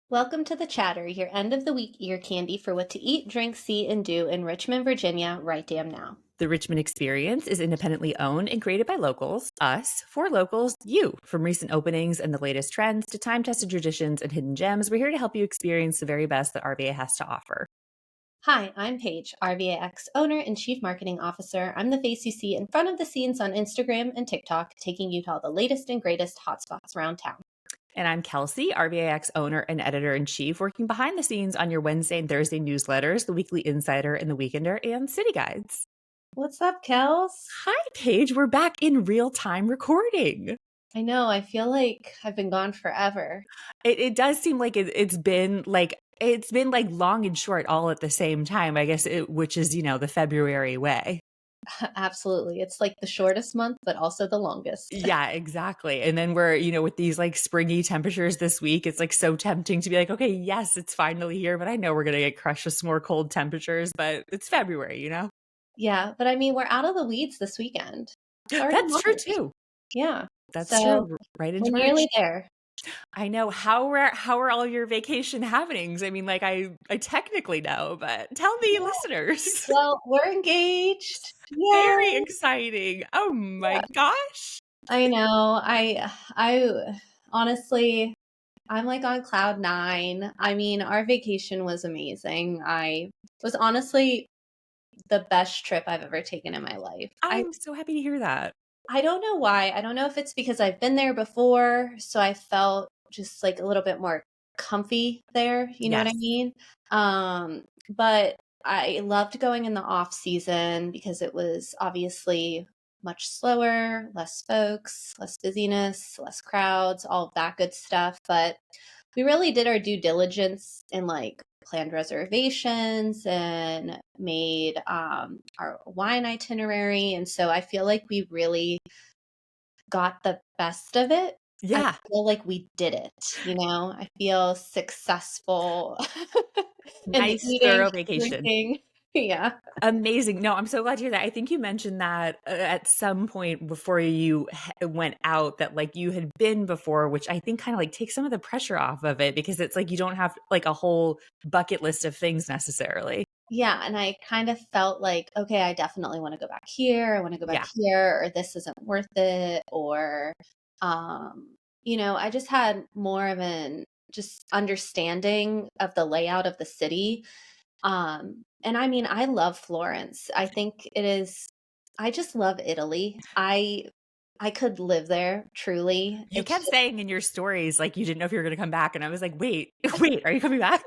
Welcome to the Chatter, your end of the week ear candy for what to eat, drink, see, and do in Richmond, Virginia, right damn now. The Richmond experience is independently owned and created by locals, us, for locals, you. From recent openings and the latest trends to time tested traditions and hidden gems, we're here to help you experience the very best that RVA has to offer. Hi, I'm Paige, RVAX owner and chief marketing officer. I'm the face you see in front of the scenes on Instagram and TikTok, taking you to all the latest and greatest hotspots around town. And I'm Kelsey, RVAX owner and editor in chief, working behind the scenes on your Wednesday and Thursday newsletters, the Weekly Insider and the Weekender, and City Guides. What's up, Kels? Hi, Paige. We're back in real time recording. I know, I feel like I've been gone forever. It does seem like it's been like long and short all at the same time, I guess, which is, the February way. Absolutely. It's like the shortest month, but also the longest. Yeah, exactly. And then we're, with these like springy temperatures this week, it's like so tempting to be like, okay, yes, it's finally here, but I know we're going to get crushed with some more cold temperatures, but it's February. Yeah, but I mean, we're out of the weeds this weekend. It's already That's true March. too. Yeah. That's So true. Right into we're March. nearly there. I know. How are all your vacation happenings? I mean, like I technically know, but tell me, Yeah. listeners. Well, we're engaged. Very Yay. exciting. Oh my Yeah. gosh. I know. I honestly, I'm like on cloud nine. I mean, our vacation was amazing. I was honestly the best trip I've ever taken in my life. I'm so happy to hear that. I don't know why. I don't know if it's because I've been there before, so I felt just like a little bit more comfy there, you know what I Yes. mean? But I loved going in the off season because it was obviously much slower, less folks, less busyness, less crowds, all of that good stuff. But we really did our due diligence and like planned reservations and made our wine itinerary. And so I feel like we really got the best of it. I Yeah. feel like we did it, I feel successful in the Nice, eating, thorough vacation. drinking. Yeah. Amazing. No, I'm so glad to hear that. I think you mentioned that at some point before you went out that like you had been before, which I think kind of like takes some of the pressure off of it because it's like you don't have like a whole bucket list of things necessarily. Yeah, and I kind of felt like, okay, I definitely want to go back here. I want to go back Yeah. here, or this isn't worth it, or I just had more of an just understanding of the layout of the city. And I mean, I love Florence. I think it is I just love Italy. I could live there, truly. You It's kept saying in your stories like you didn't know if you were going to come back and I was like, "Wait. Wait, are you coming back?"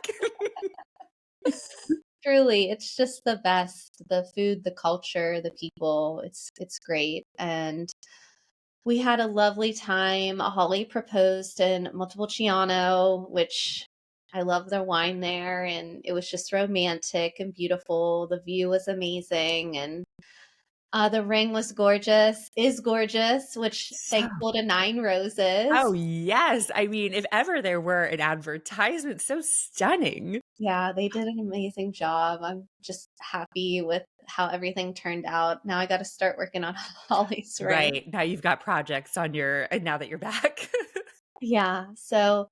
truly, it's just the best. The food, the culture, the people, it's great. And we had a lovely time. Holly proposed in Montepulciano, which I love their wine there, and it was just romantic and beautiful. The view was amazing, and the ring was gorgeous, is gorgeous, which So thankful to Nine Roses. Oh, yes. I mean, if ever there were an advertisement, so stunning. Yeah, they did an amazing job. I'm just happy with how everything turned out. Now I got to start working on Holly's ring. Right. Now you've got projects on your now that you're back. Yeah, so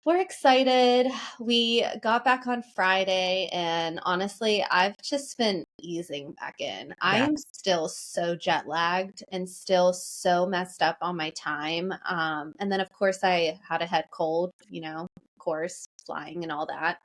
we're excited. We got back on Friday, and honestly, I've just been easing back in. I am Yes. still so jet lagged and still so messed up on my time. And then, of course, I had a head cold, of course, flying and all that.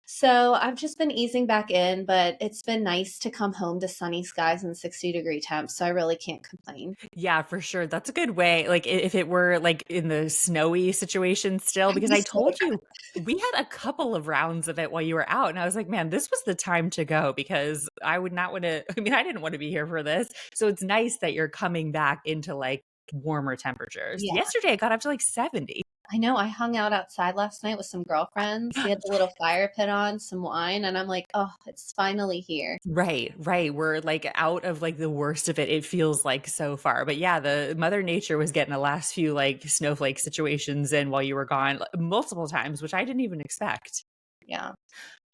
So I've just been easing back in, but it's been nice to come home to sunny skies and 60-degree temps. So I really can't complain. Yeah, for sure. That's a good way. Like if it were like in the snowy situation still, I'd because be I so told you we had a couple of rounds of it while you were out. And I was like, man, this was the time to go because I would not want to, I mean, I didn't want to be here for this. So it's nice that you're coming back into like warmer temperatures. yeah. Yesterday it got up to like 70. I know I hung out outside last night with some girlfriends. We had the little fire pit on, some wine, and I'm like, "Oh, it's finally here." Right, right. We're like out of like the worst of it. It feels like so far. But yeah, the Mother Nature was getting the last few like snowflake situations in while you were gone multiple times, which I didn't even expect. Yeah.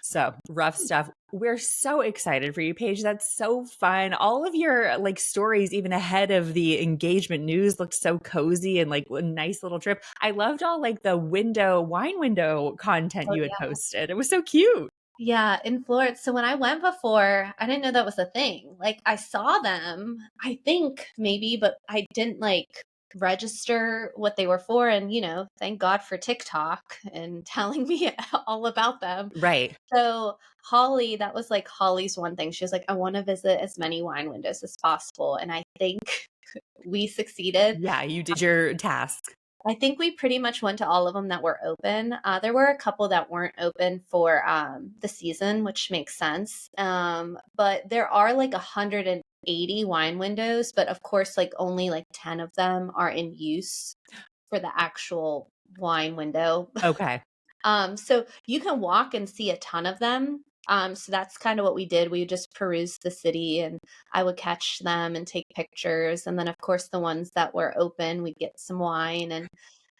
So rough stuff. We're so excited for you, Paige. That's so fun. All of your like stories, even ahead of the engagement news, looked so cozy and like a nice little trip. I loved all like the wine window content Oh, you had yeah. posted. It was so cute. Yeah, in Florida. So when I went before, I didn't know that was a thing. Like I saw them, I think maybe, but I didn't like register what they were for. And, thank God for TikTok and telling me all about them. Right. So Holly, that was like Holly's one thing. She was like, I want to visit as many wine windows as possible. And I think we succeeded. Yeah, you did your task. I think we pretty much went to all of them that were open. There were a couple that weren't open for the season, which makes sense. But there are like 180 wine windows, but of course, like only like 10 of them are in use for the actual wine window. Okay. So you can walk and see a ton of them. So that's kind of what we did. We just perused the city and I would catch them and take pictures. And then, of course, the ones that were open, we'd get some wine. And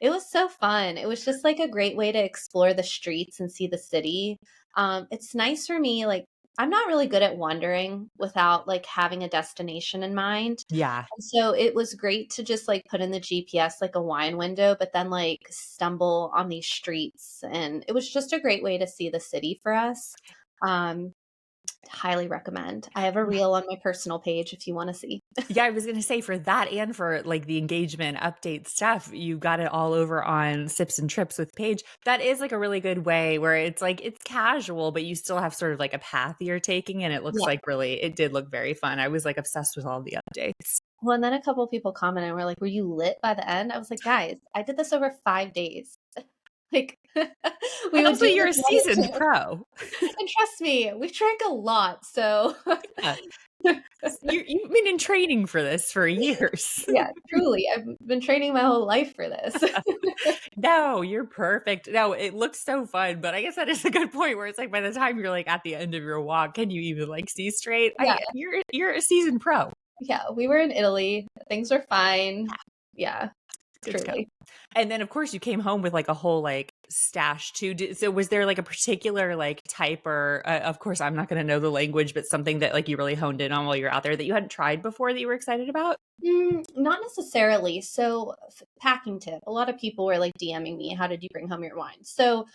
it was so fun. It was just like a great way to explore the streets and see the city. It's nice for me. Like, I'm not really good at wandering without like having a destination in mind. Yeah. And so it was great to just like put in the GPS like a wine window, but then like stumble on these streets. And it was just a great way to see the city for us. Um, Highly recommend. I have a reel on my personal page if you want to see. Yeah, I was going to say for that and for like the engagement update stuff, you got it all over on Sips and Trips with Paige. That is like a really good way where it's like it's casual, but you still have sort of like a path you're taking. And it looks Yeah. like really, it did look very fun. I was like obsessed with all the updates. Well, and then a couple of people commented and were like, were you lit by the end? I was like, guys, I did this over 5 days. Like we And would also, do you're like a one or seasoned two. pro. And trust me, we drank a lot. So Yeah. You've been in training for this for years. yeah, truly. I've been training my whole life for this. No, you're perfect. No, it looks so fun, but I guess that is a good point where it's like by the time you're like at the end of your walk, can you even like see straight? Yeah. You're a seasoned pro. Yeah. We were in Italy. Things were fine. Yeah, Good to go. truly. And then of course you came home with like a whole like stash too. So was there like a particular like type or of course I'm not going to know the language, but something that like you really honed in on while you're out there that you hadn't tried before that you were excited about? Not necessarily. So, packing tip. A lot of people were like DMing me, how did you bring home your wine? So,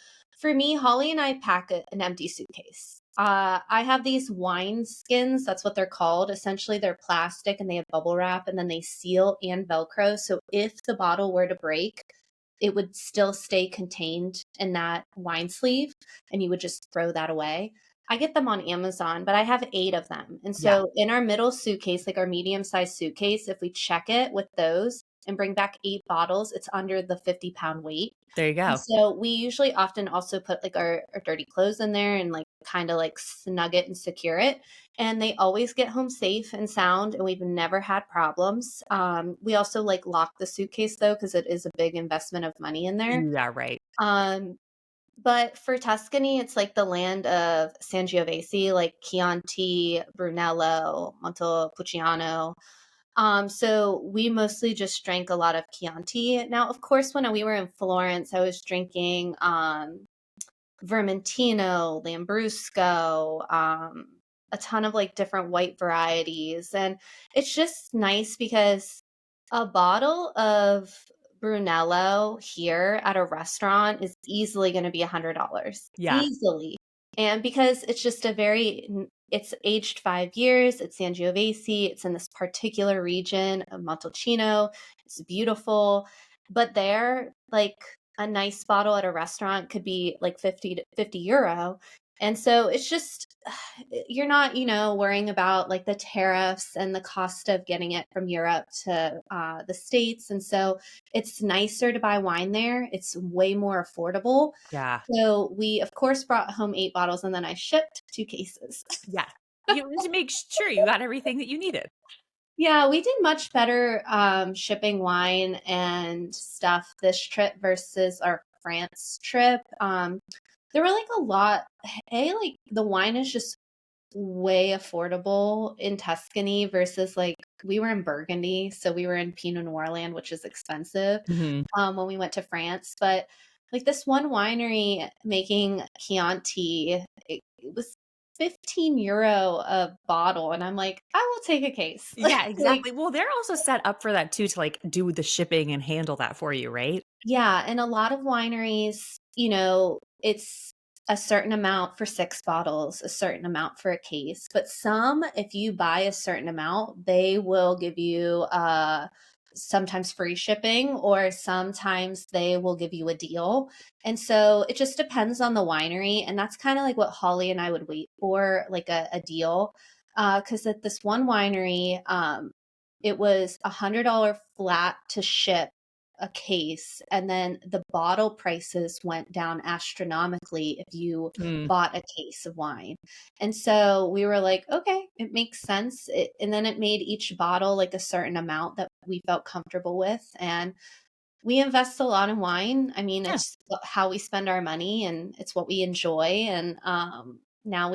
for me, Holly and I pack an empty suitcase. I have these wine skins. That's what they're called. Essentially, they're plastic and they have bubble wrap and then they seal and Velcro. So, if the bottle were to break, it would still stay contained in that wine sleeve and you would just throw that away. I get them on Amazon, but I have 8 of them. And Yeah, so in our middle suitcase, like our medium-sized suitcase, if we check it with those and bring back 8 bottles, it's under the 50-pound weight. there you And go. so we usually often also put like our dirty clothes in there and like kind of like snug it and secure it. And they always get home safe and sound, and we've never had problems. We also like lock the suitcase though, because it is a big investment of money in there. Yeah, right. Um, but for Tuscany, it's like the land of Sangiovese, like Chianti, Brunello, Montepulciano. So we mostly just drank a lot of Chianti. Now, of course, when we were in Florence, I was drinking Vermentino, Lambrusco, a ton of like different white varieties. And it's just nice because a bottle of Brunello here at a restaurant is easily going to be $100. Yeah. Easily. And because it's just it's aged 5 years, it's Sangiovese, it's in this particular region of Montalcino, it's beautiful. But there, like a nice bottle at a restaurant could be like 50 euro. And so it's just, you're not, worrying about like the tariffs and the cost of getting it from Europe to the States. And so it's nicer to buy wine there. It's way more affordable. Yeah. So we, of course, brought home 8 bottles and then I shipped 2 cases. Yeah. You need to make sure you got everything that you needed. Yeah, we did much better shipping wine and stuff this trip versus our France trip. There were like a lot. Like the wine is just way affordable in Tuscany versus like we were in Burgundy, so we were in Pinot Noir land, which is expensive Mhm. when we went to France. But Like this one winery making Chianti, it was 15 euro a bottle. And I'm like, I will take a case. Yeah, Like, exactly. Well, they're also set up for that too, to like do the shipping and handle that for you, right? yeah. And a lot of wineries, it's a certain amount for 6 bottles, a certain amount for a case. But some, if you buy a certain amount, they will give you sometimes free shipping, or sometimes they will give you a deal. And so it just depends on the winery. And that's kind of like what Holly and I would wait for, like a deal. Because at this one winery, it was $100 flat to ship a case, and then the bottle prices went down astronomically if you Mm, bought a case of wine. And so we were like, okay, it makes sense. And then it made each bottle like a certain amount that we felt comfortable with. And we invest a lot in wine. I mean, yeah. it's how we spend our money, and it's what we enjoy. And now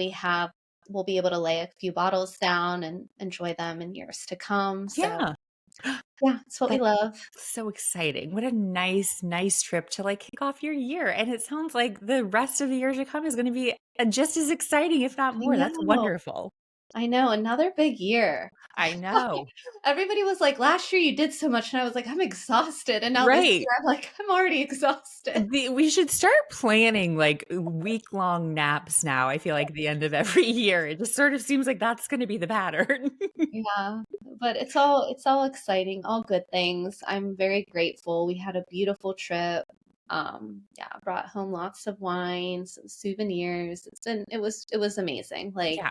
we'll be able to lay a few bottles down and enjoy them in years to come. So Yeah. yeah, it's what we That's love. so exciting. What a nice, nice trip to like kick off your year. And it sounds like the rest of the year to come is going to be just as exciting, if not I more. That's know. wonderful. I know, another big year. I know. Everybody was like, "Last year you did so much," and I was like, "I'm exhausted." And now this year Right. I'm like, "I'm already exhausted." We should start planning like week-long naps now. I feel like the end of every year. It just sort of seems like that's going to be the pattern. Yeah, but it's all exciting, all good things. I'm very grateful. We had a beautiful trip. Yeah, brought home lots of wine, some souvenirs. It was amazing. Like Yeah.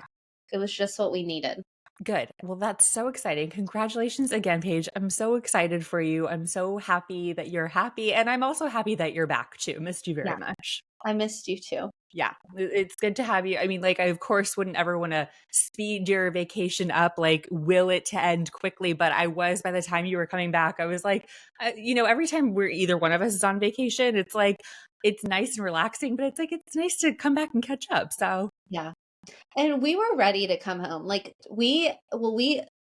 it was just what we needed. Good. Well, that's so exciting. Congratulations again, Paige. I'm so excited for you. I'm so happy that you're happy. And I'm also happy that you're back too. Missed you very Yeah, much. I missed you too. Yeah, it's good to have you. I mean, like, I of course wouldn't ever want to speed your vacation up, like, will it to end quickly. But I was, by the time you were coming back, I was like, every time we're either one of us is on vacation, it's like, it's nice and relaxing, but it's like, it's nice to come back and catch up. So, Yeah. And we were ready to come home. Like we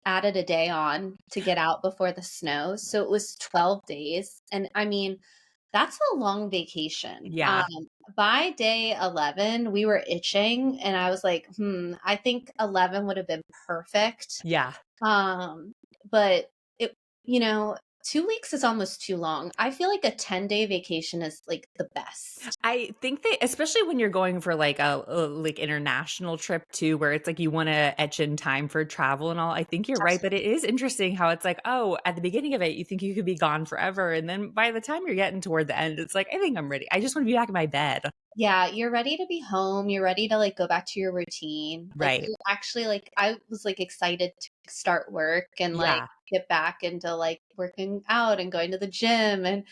added a day on to get out before the snow. So it was 12 days. And I mean, that's a long vacation. yeah, By day 11, we were itching and I was like, I think 11 would have been perfect. yeah. Um, but it, you know, 2 weeks is almost too long. I feel like a 10-day vacation is like the best. I think that especially when you're going for like a like international trip too, where it's like you want to etch in time for travel and all. I think you're right, but it is interesting how it's like, oh, at the beginning of it, you think you could be gone forever, and then by the time you're getting toward the end, it's like, I think I'm ready. I just want to be back in my bed. Yeah, you're ready to be home. You're ready to like go back to your routine. Like Right. you're actually like I was like excited to start work and like Yeah, get back into like working out and going to the gym, and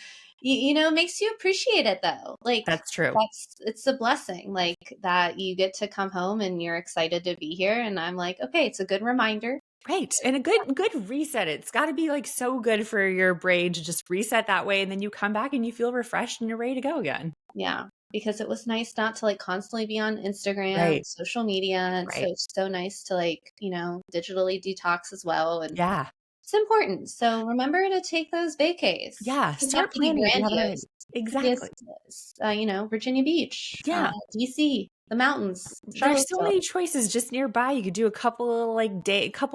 it makes you appreciate it though. Like that's true. it's a blessing like that you get to come home and you're excited to be here, and I'm like, okay, it's a good reminder. Right. And a good reset. It's got to be like so good for your brain to just reset that way, and then you come back and you feel refreshed and you're ready to go again. Yeah, because it was nice not to like constantly be on Instagram, Right. social media, and so Right. it's so nice to like, digitally detox as well, and Yeah. it's important. So remember to take those vacays. Yeah. Doesn't have Start to be planning if you haven't already. grandiose. It could be Exactly. Virginia Beach, Yeah. DC, the mountains, There's so Charlottesville. many choices just nearby. You could do a couple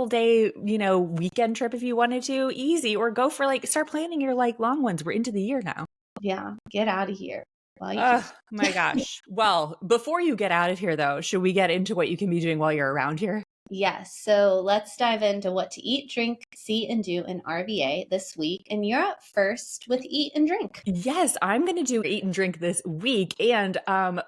day, weekend trip if you wanted to, easy, or go for like start planning your like long ones. We're into the year now. Yeah, get out of here while you Oh can. my gosh. Well, before you get out of here though, should we get into what you can be doing while you're around here? Yes, so let's dive into what to eat, drink, see, and do in RVA this week. And you're up first with eat and drink. Yes, I'm going to do eat and drink this week. And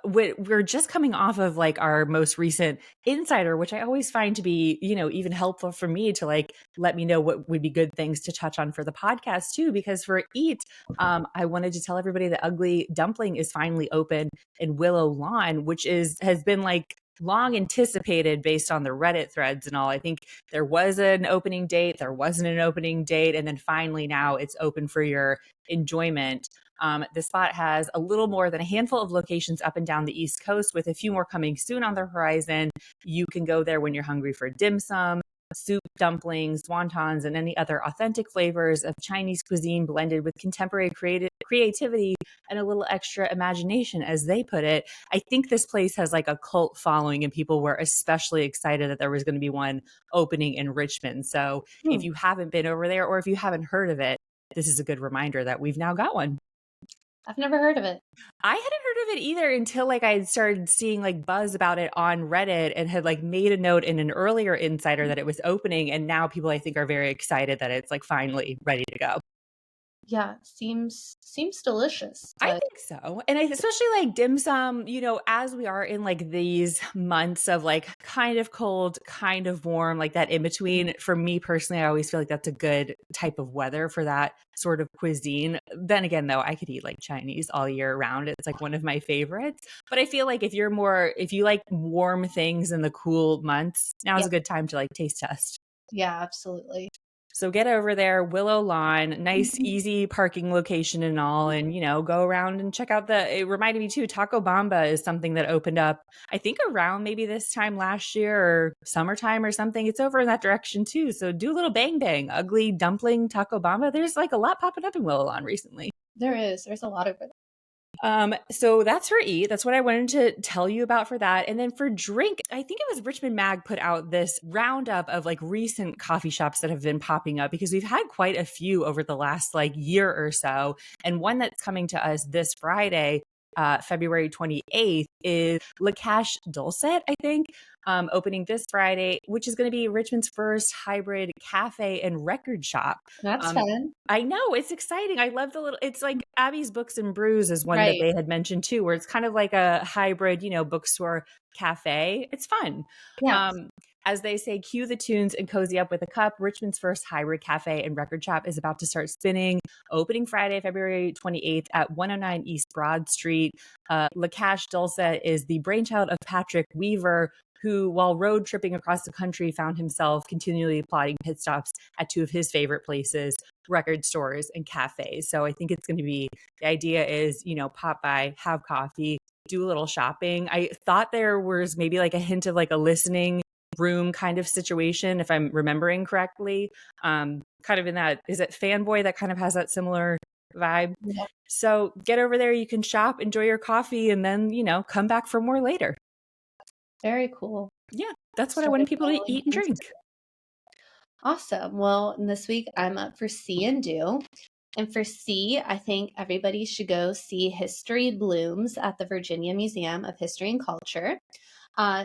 we're just coming off of like our most recent insider, which I always find to be, even helpful for me to like let me know what would be good things to touch on for the podcast too. Because for eat, I wanted to tell everybody that Ugly Dumpling is finally open in Willow Lawn, which has been like long anticipated based on the Reddit threads and all. I think there was an opening date, there wasn't an opening date, and then finally now it's open for your enjoyment. The spot has a little more than a handful of locations up and down the East Coast, with a few more coming soon on the horizon. You can go there when you're hungry for dim sum, soup, dumplings, wontons, and any other authentic flavors of Chinese cuisine blended with contemporary creativity and a little extra imagination, as they put it. I think this place has like a cult following, and people were especially excited that there was going to be one opening in Richmond. So if Hmm. you haven't been over there, or if you haven't heard of it, this is a good reminder that we've now got one. I've never heard of it. I hadn't heard of it either until like I had started seeing like buzz about it on Reddit, and had like made a note in an earlier insider that it was opening. And now people, I think, are very excited that it's like finally ready to go. Yeah, seems delicious, I but think so. And especially like dim sum, as we are in like these months of like kind of cold, kind of warm, like that in between, for me personally, I always feel like that's a good type of weather for that sort of cuisine. Then again, though, I could eat like Chinese all year round. It's like one of my favorites. But I feel like if you like warm things in the cool months, now's yeah, a good time to like taste test. yeah, absolutely. So get over there, Willow Lawn, nice, Mhm. easy parking location and all, and go around and check out it reminded me too, Taco Bamba is something that opened up, I think around maybe this time last year or summertime or something. It's over in that direction too. So do a little bang bang, ugly dumpling, Taco Bamba. There's like a lot popping up in Willow Lawn recently. There's a lot of it. So that's for eat. That's what I wanted to tell you about for that. And then for drink, I think it was Richmond Mag put out this roundup of like recent coffee shops that have been popping up, because we've had quite a few over the last like year or so. And one that's coming to us this Friday, February 28th, is La Cache Dulcet, I think, opening this Friday, which is going to be Richmond's first hybrid cafe and record shop. That's Um, fun. I know, it's exciting. I love it's like Abby's Books and Brews is one that Right. they had mentioned too, where it's kind of like a hybrid, bookstore cafe. It's fun. Yeah. Um, as they say, cue the tunes and cozy up with a cup. Richmond's first hybrid cafe and record shop is about to start spinning, opening Friday, February 28th at 109 East Broad Street. La Cache Dulcet is the brainchild of Patrick Weaver, who, while road tripping across the country, found himself continually plotting pit stops at two of his favorite places, record stores and cafes. So I think it's going to be, the idea is, pop by, have coffee, do a little shopping. I thought there was maybe like a hint of like a listening room kind of situation, if I'm remembering correctly. Kind of in that, is it Fanboy that kind of has that similar vibe? Yeah. So get over there, you can shop, enjoy your coffee, and then, come back for more later. Very cool. Yeah, that's what I Started wanted people to following eat and Insta. drink. Awesome. Well, this week I'm up for C and do. And for C, I think everybody should go see History Blooms at the Virginia Museum of History and Culture.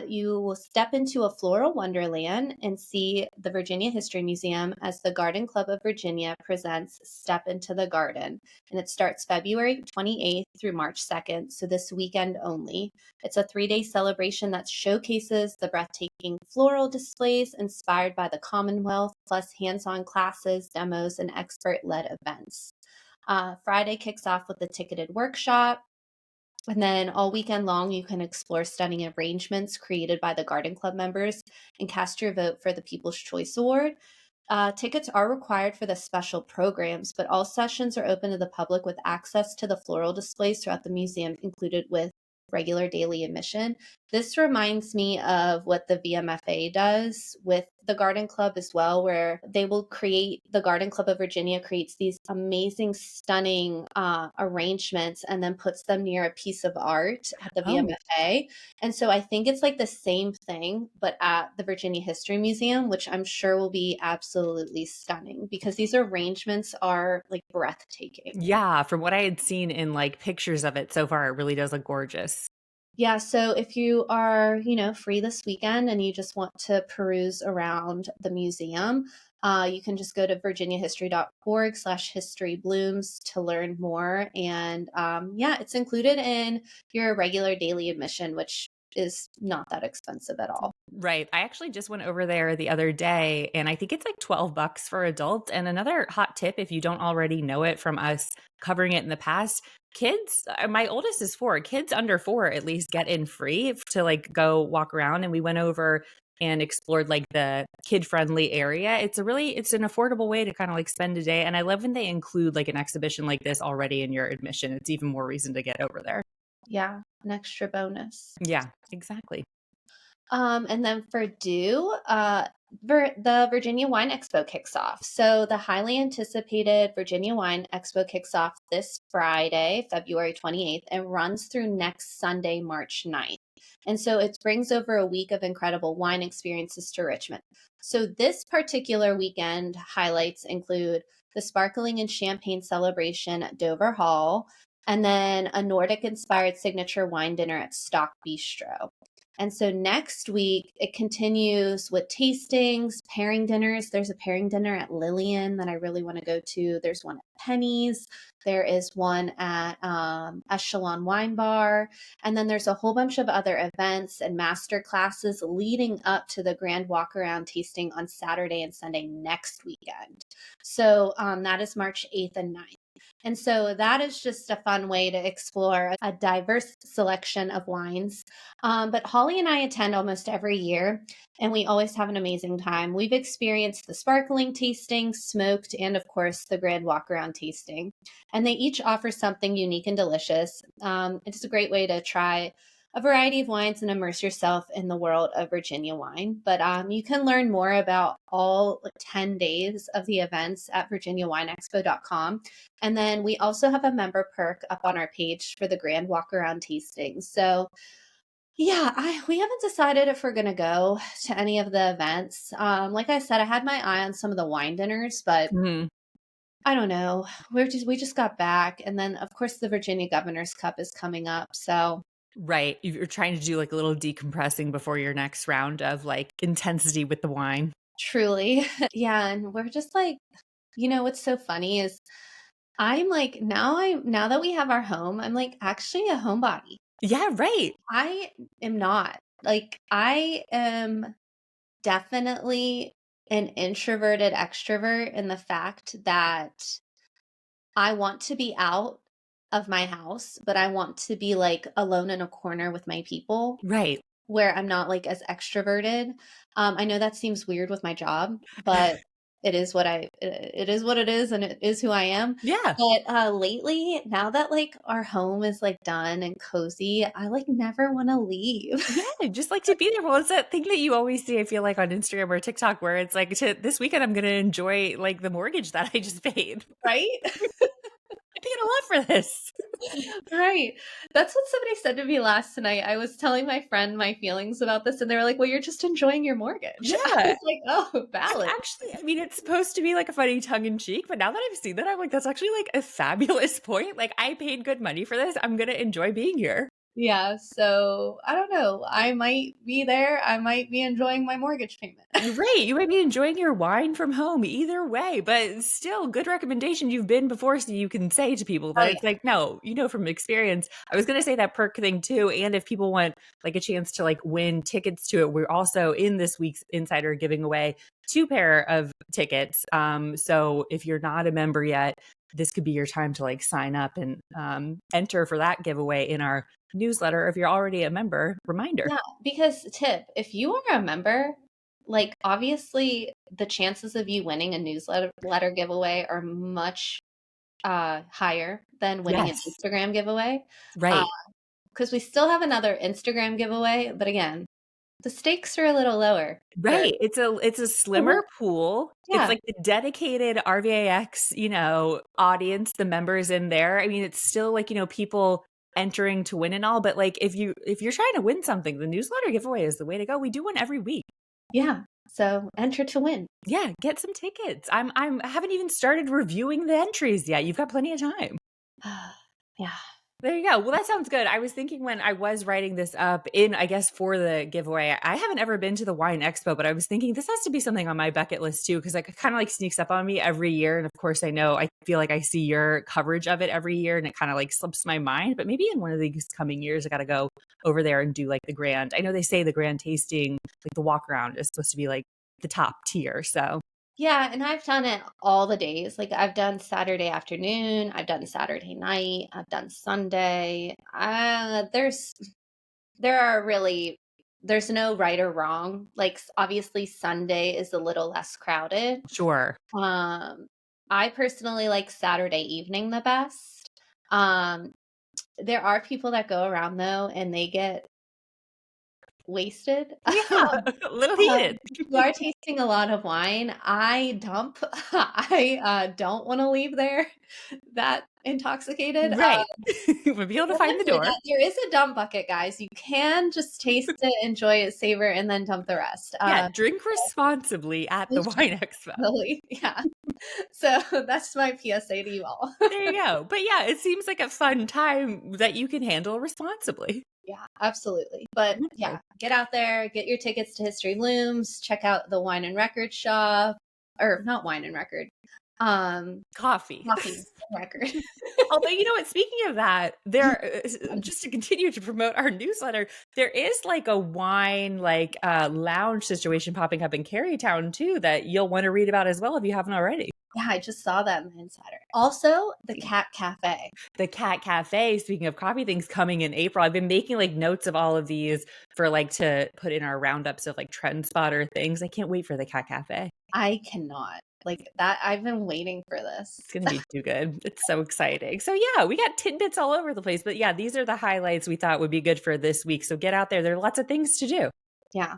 You will step into a floral wonderland and see the Virginia History Museum as the Garden Club of Virginia presents Step into the Garden. And it starts February 28th through March 2nd, so this weekend only. It's a 3-day celebration that showcases the breathtaking floral displays inspired by the Commonwealth, plus hands-on classes, demos, and expert-led events. Friday kicks off with a ticketed workshop. And then all weekend long, you can explore stunning arrangements created by the Garden Club members and cast your vote for the People's Choice Award. Tickets are required for the special programs, but all sessions are open to the public with access to the floral displays throughout the museum included with regular daily admission. This reminds me of what the VMFA does with the Garden Club as well, where they will the Garden Club of Virginia creates these amazing, stunning arrangements and then puts them near a piece of art at the Oh, VMFA. And so I think it's like the same thing, but at the Virginia History Museum, which I'm sure will be absolutely stunning because these arrangements are like breathtaking. yeah. From what I had seen in like pictures of it so far, it really does look gorgeous. Yeah, so if you are, free this weekend and you just want to peruse around the museum, you can just go to virginiahistory.org/historyblooms to learn more. And yeah, it's included in your regular daily admission, which is not that expensive at all. Right. I actually just went over there the other day, and I think it's like $12 for adults. And another hot tip, if you don't already know it from us covering it in the past, kids, my oldest is 4, kids under 4 at least get in free to like go walk around. And we went over and explored like the kid friendly area. It's an affordable way to kind of like spend a day. And I love when they include like an exhibition like this already in your admission. It's even more reason to get over there. Yeah, an extra bonus. Yeah, exactly. And then for do, the Virginia Wine Expo kicks off. So the highly anticipated Virginia Wine Expo kicks off this Friday, February 28th, and runs through next Sunday, March 9th. And so it brings over a week of incredible wine experiences to Richmond. So this particular weekend highlights include the Sparkling and Champagne celebration at Dover Hall, and then a Nordic inspired signature wine dinner at Stock Bistro. And so next week, it continues with tastings, pairing dinners. There's a pairing dinner at Lillian that I really want to go to. There's one at Penny's. There is one at Echelon Wine Bar. And then there's a whole bunch of other events and master classes leading up to the grand walk around tasting on Saturday and Sunday next weekend. So that is March 8th and 9th. And so that is just a fun way to explore a diverse selection of wines. But Holly and I attend almost every year, and we always have an amazing time. We've experienced the sparkling tasting, smoked, and of course, the grand walk around tasting. And they each offer something unique and delicious. It's a great way to try a variety of wines and immerse yourself in the world of Virginia wine. But you can learn more about all 10 days of the events at virginiawineexpo.com. And then we also have a member perk up on our page for the grand walk around tasting. So yeah, we haven't decided if we're going to go to any of the events. Like I said, I had my eye on some of the wine dinners, but I don't know. We just got back. And then of course the Virginia Governor's Cup is coming up. So Right. You're trying to do like a little decompressing before your next round of like intensity with the wine. truly. Yeah. And we're just like, what's so funny is I'm like, now that we have our home, I'm like actually a homebody. Yeah, right. I am not. Like, I am definitely an introverted extrovert in the fact that I want to be out of my house, but I want to be like alone in a corner with my people Right. where I'm not like as extroverted. I know that seems weird with my job, but it is what it is, and it is who I am. Yeah. But lately, now that like our home is like done and cozy, I like never want to leave. Yeah, just like to be there. Well, it's that thing that you always see, I feel like on Instagram or TikTok, where it's like, this weekend, I'm going to enjoy like the mortgage that I just paid. Right? I paid a lot for this. Right. That's what somebody said to me last night. I was telling my friend my feelings about this, and they were like, "Well, you're just enjoying your mortgage." I Yeah. was like, "Oh, And valid." actually, I mean, it's supposed to be like a funny tongue in cheek, but now that I've seen that, I'm like, that's actually like a fabulous point. Like, I paid good money for this. I'm going to enjoy being here. Yeah, so I don't know. I might be there. I might be enjoying my mortgage payment. Right. You might be enjoying your wine from home either way, but still good recommendation. You've been before, so you can say to people Oh that yeah. it's like, no, from experience. I was going to say that perk thing too. And if people want like a chance to like win tickets to it, we're also in this week's Insider giving away 2 pair of tickets. So if you're not a member yet, this could be your time to like sign up and enter for that giveaway in our newsletter. If you're already a member, reminder. Yeah, because tip, if you are a member, like obviously the chances of you winning a newsletter giveaway are much higher than winning an Yes. Instagram giveaway. Right. Because we still have another Instagram giveaway, but again, the stakes are a little lower for Right. It's a slimmer pool. It's yeah. like the dedicated RVAX, audience, the members in there. I mean, it's still like, people entering to win and all, but like if you're trying to win something, the newsletter giveaway is the way to go. We do one every week. Yeah. So enter to win. Yeah, get some tickets. I haven't even started reviewing the entries yet. You've got plenty of time. Yeah. There you go. Well, that sounds good. I was thinking when I was writing this up I guess, for the giveaway, I haven't ever been to the Wine Expo, but I was thinking this has to be something on my bucket list too, because it kind of like sneaks up on me every year. And of course, I feel like I see your coverage of it every year and it kind of like slips my mind. But maybe in one of these coming years, I got to go over there and do like the grand. I know they say the grand tasting, like the walk around is supposed to be like the top tier. So Yeah, and I've done it all the days. Like I've done Saturday afternoon, I've done Saturday night, I've done Sunday. There's no right or wrong. Like obviously Sunday is a little less crowded. sure. Um, I personally like Saturday evening the best. Um, there are people that go around though, and they get wasted. Yeah, a little Um, heated. if you are tasting a lot of wine, I dump. I don't want to leave there that intoxicated. Right. We'll be able to find the Eventually, door. there is a dump bucket, guys. You can just taste it, enjoy it, savor, and then dump the rest. Yeah, drink responsibly at the wine expo. Really, yeah. So that's my PSA to you all. There you go. But yeah, it seems like a fun time that you can handle responsibly. Yeah, absolutely. But Okay. yeah, get out there, get your tickets to History Looms, check out the Wine and Record shop, or not Wine and Record, Coffee. Coffee and Record. Although, you know what, speaking of that, there just to continue to promote our newsletter, there is like a wine lounge situation popping up in Carytown too that you'll want to read about as well if you haven't already. Yeah, I just saw that in the Insider. Also, the Cat Cafe. The Cat Cafe, speaking of coffee things coming in April, I've been making like notes of all of these for like to put in our roundups of like trend spotter things. I can't wait for the Cat Cafe. I cannot. Like that, I've been waiting for this. It's going to be too good. It's so exciting. So yeah, we got tidbits all over the place, but yeah, these are the highlights we thought would be good for this week. So get out there. There are lots of things to do. Yeah.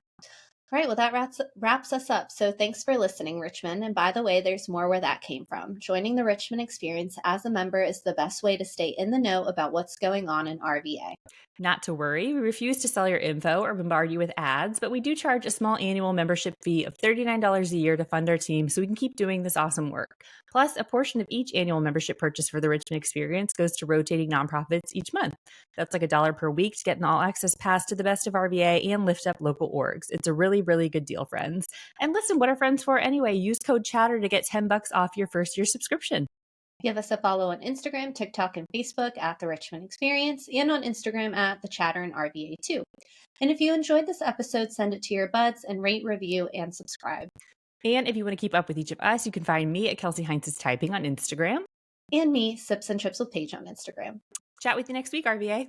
All right, well, that wraps us up. So thanks for listening, Richmond. And by the way, there's more where that came from. Joining the Richmond experience as a member is the best way to stay in the know about what's going on in RVA. Not to worry, we refuse to sell your info or bombard you with ads, but we do charge a small annual membership fee of $39 a year to fund our team so we can keep doing this awesome work. Plus, a portion of each annual membership purchase for the Richmond experience goes to rotating nonprofits each month. That's like $1 per week to get an all-access pass to the best of RVA and lift up local orgs. It's a really, really good deal, friends. And listen, what are friends for anyway? Use code CHATTER to get $10 off your first year subscription. Give us a follow on Instagram, TikTok, and Facebook at The Richmond Experience, and on Instagram at The Chatter and RVA too. And if you enjoyed this episode, send it to your buds and rate, review, and subscribe. And if you want to keep up with each of us, you can find me at Kelsey Heinz's Typing on Instagram. And me, Sips and Trips with Paige on Instagram. Chat with you next week, RVA.